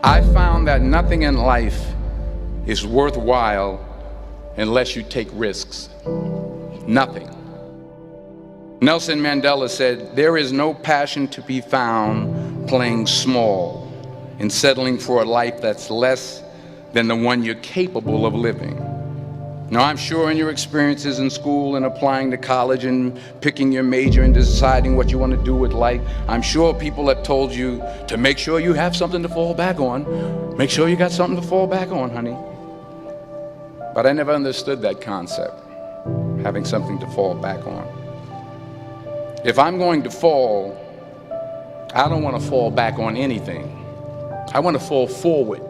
I found that nothing in life is worthwhile unless you take risks. Nothing. Nelson Mandela said, "There is no passion to be found playing small and settling for a life that's less than the one you're capable of living." Now, I'm sure in your experiences in school and applying to college and picking your major and deciding what you want to do with life, I'm sure people have told you to make sure you have something to fall back on. Make sure you got something to fall back on, honey. But I never understood that concept, having something to fall back on. If I'm going to fall, I don't want to fall back on anything. I want to fall forward.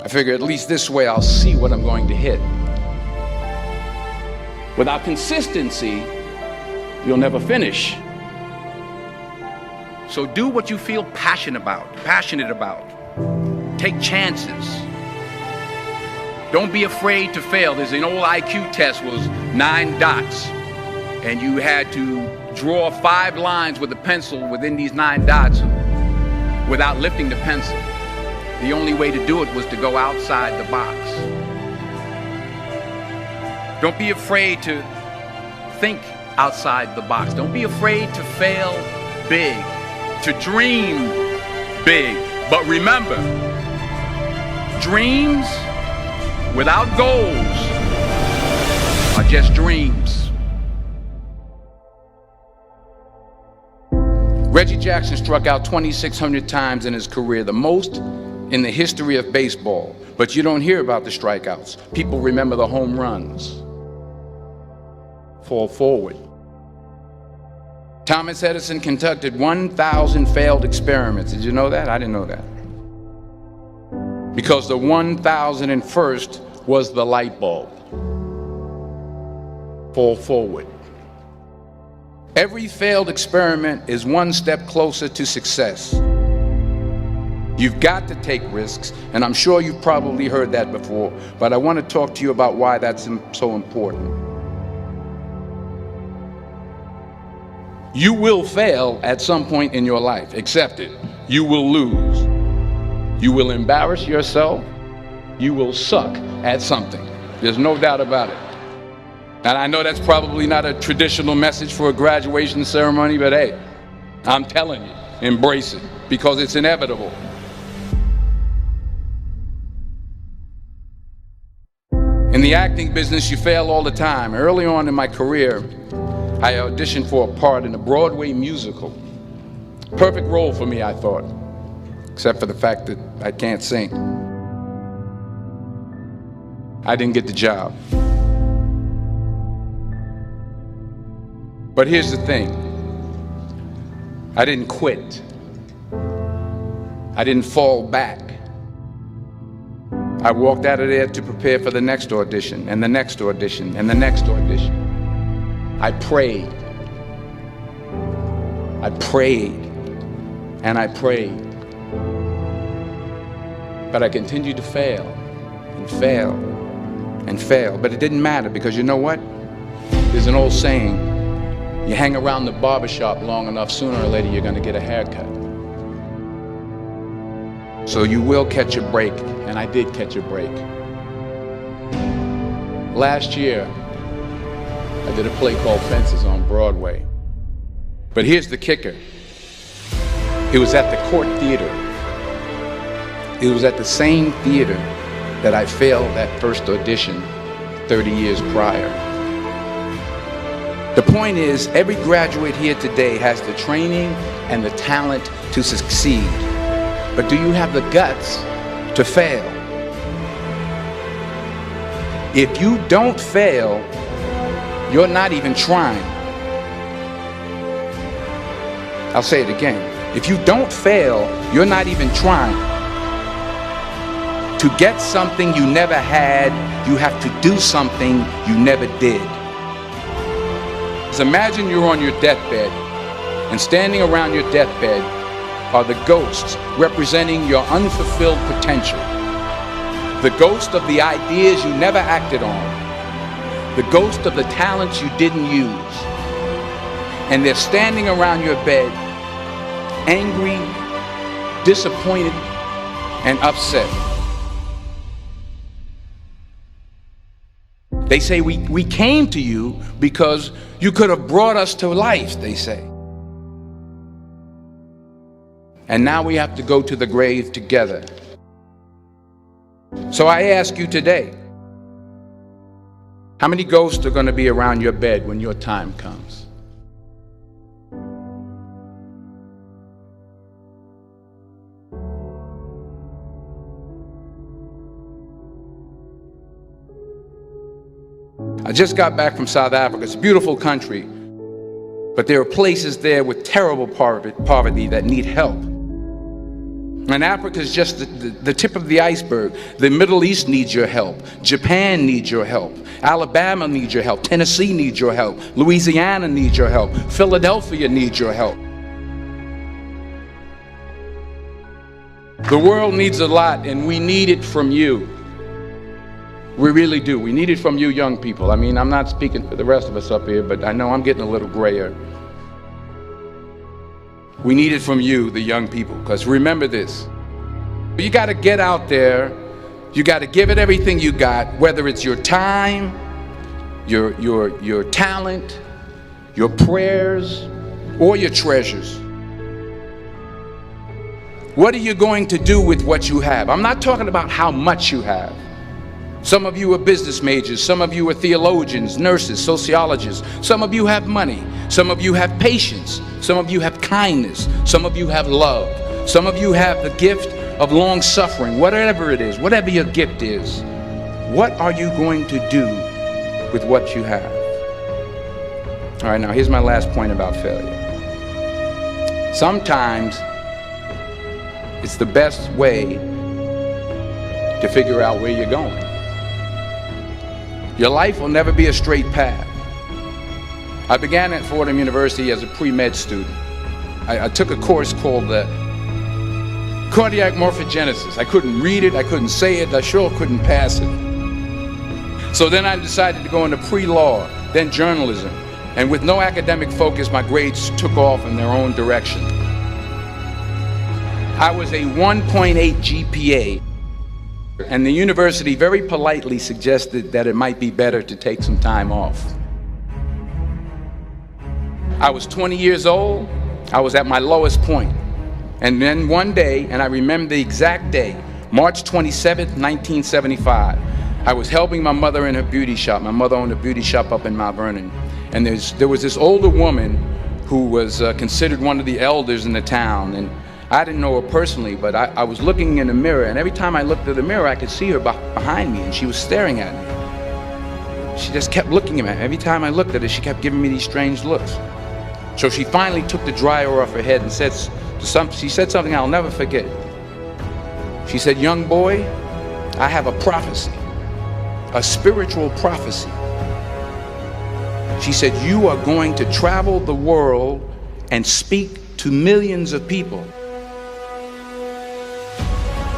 I figure at least this way I'll see what I'm going to hit. Without consistency, you'll never finish. So do what you feel passionate about. Take chances. Don't be afraid to fail. There's an old IQ test, was 9 dots, and you had to draw 5 lines with a pencil within these 9 dots without lifting the pencil. The only way to do it was to go outside the box. Don't be afraid to think outside the box. Don't be afraid to fail big, to dream big. But remember, dreams without goals are just dreams. Reggie Jackson struck out 2,600 times in his career, the most in the history of baseball. But you don't hear about the strikeouts. People remember the home runs. Fall forward. Thomas Edison conducted 1,000 failed experiments. Did you know that? I didn't know that. Because the 1,001st was the light bulb. Fall forward. Every failed experiment is one step closer to success. You've got to take risks, and I'm sure you've probably heard that before, but I want to talk to you about why that's so important. You will fail at some point in your life. Accept it. You will lose. You will embarrass yourself. You will suck at something. There's no doubt about it. And I know that's probably not a traditional message for a graduation ceremony, but hey, I'm telling you, embrace it, because it's inevitable. In the acting business, you fail all the time. Early on in my career, I auditioned for a part in a Broadway musical. Perfect role for me, I thought, except for the fact that I can't sing. I didn't get the job. But here's the thing. I didn't quit. I didn't fall back. I walked out of there to prepare for the next audition, and the next audition, and the next audition. I prayed. I prayed. And I prayed. But I continued to fail, and fail, and fail. But it didn't matter, because you know what? There's an old saying, you hang around the barbershop long enough, sooner or later you're going to get a haircut. So you will catch a break, and I did catch a break. Last year, I did a play called Fences on Broadway. But here's the kicker. It was at the Court Theater. It was at the same theater that I failed that first audition 30 years prior. The point is, every graduate here today has the training and the talent to succeed. But do you have the guts to fail? If you don't fail, you're not even trying. I'll say it again. If you don't fail, you're not even trying. To get something you never had, you have to do something you never did. So imagine you're on your deathbed, and standing around your deathbed are the ghosts representing your unfulfilled potential. The ghost of the ideas you never acted on. The ghost of the talents you didn't use. And they're standing around your bed, angry, disappointed, and upset. They say we came to you because you could have brought us to life, they say. And now we have to go to the grave together. So I ask you today, how many ghosts are going to be around your bed when your time comes? I just got back from South Africa. It's a beautiful country, but there are places there with terrible poverty that need help. And Africa is just the tip of the iceberg. The Middle East needs your help. Japan needs your help. Alabama needs your help. Tennessee needs your help. Louisiana needs your help. Philadelphia needs your help. The world needs a lot, and we need it from you. We really do. We need it from you young people. I mean, I'm not speaking for the rest of us up here, but I know I'm getting a little grayer. We need it from you, the young people, because remember this. You got to get out there. You got to give it everything you got, whether it's your time, your talent, your prayers, or your treasures. What are you going to do with what you have? I'm not talking about how much you have. Some of you are business majors, some of you are theologians, nurses, sociologists. Some of you have money, some of you have patience, some of you have kindness, some of you have love, some of you have the gift of long suffering. Whatever it is, whatever your gift is, what are you going to do with what you have? All right, now here's my last point about failure. Sometimes it's the best way to figure out where you're going. Your life will never be a straight path. I began at Fordham University as a pre-med student. I took a course called cardiac morphogenesis. I couldn't read it, I couldn't say it, I sure couldn't pass it. So then I decided to go into pre-law, then journalism. And with no academic focus, my grades took off in their own direction. I was a 1.8 GPA. And the university very politely suggested that it might be better to take some time off. I was 20 years old. I was at my lowest point. And then one day, and I remember the exact day, March 27th, 1975, I was helping my mother in her beauty shop. My mother owned a beauty shop up in Mount Vernon. And there was this older woman who was considered one of the elders in the town. And I didn't know her personally, but I was looking in the mirror, and every time I looked at the mirror, I could see her behind me, and she was staring at me. She just kept looking at me. Every time I looked at her, she kept giving me these strange looks. So she finally took the dryer off her head and she said something I'll never forget. She said, "Young boy, I have a prophecy, a spiritual prophecy." She said, "You are going to travel the world and speak to millions of people."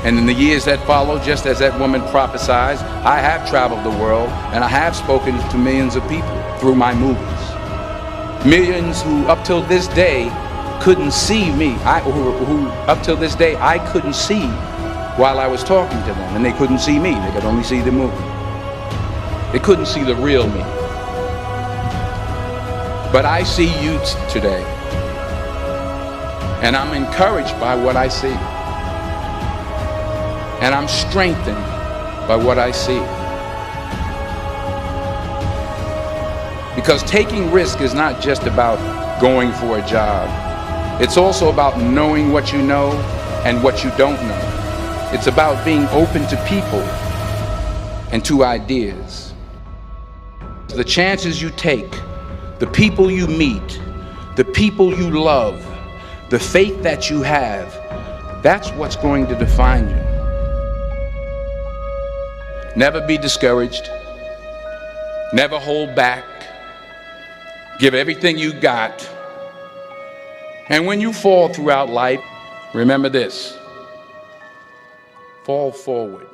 And in the years that followed, just as that woman prophesied, I have traveled the world and I have spoken to millions of people through my movies. Millions who up till this day couldn't see me, who up till this day I couldn't see while I was talking to them, and they couldn't see me, they could only see the movie. They couldn't see the real me. But I see you today, and I'm encouraged by what I see. And I'm strengthened by what I see. Because taking risk is not just about going for a job. It's also about knowing what you know and what you don't know. It's about being open to people and to ideas. The chances you take, the people you meet, the people you love, the faith that you have, that's what's going to define you. Never be discouraged. Never hold back. Give everything you got. And when you fall throughout life, remember this: fall forward.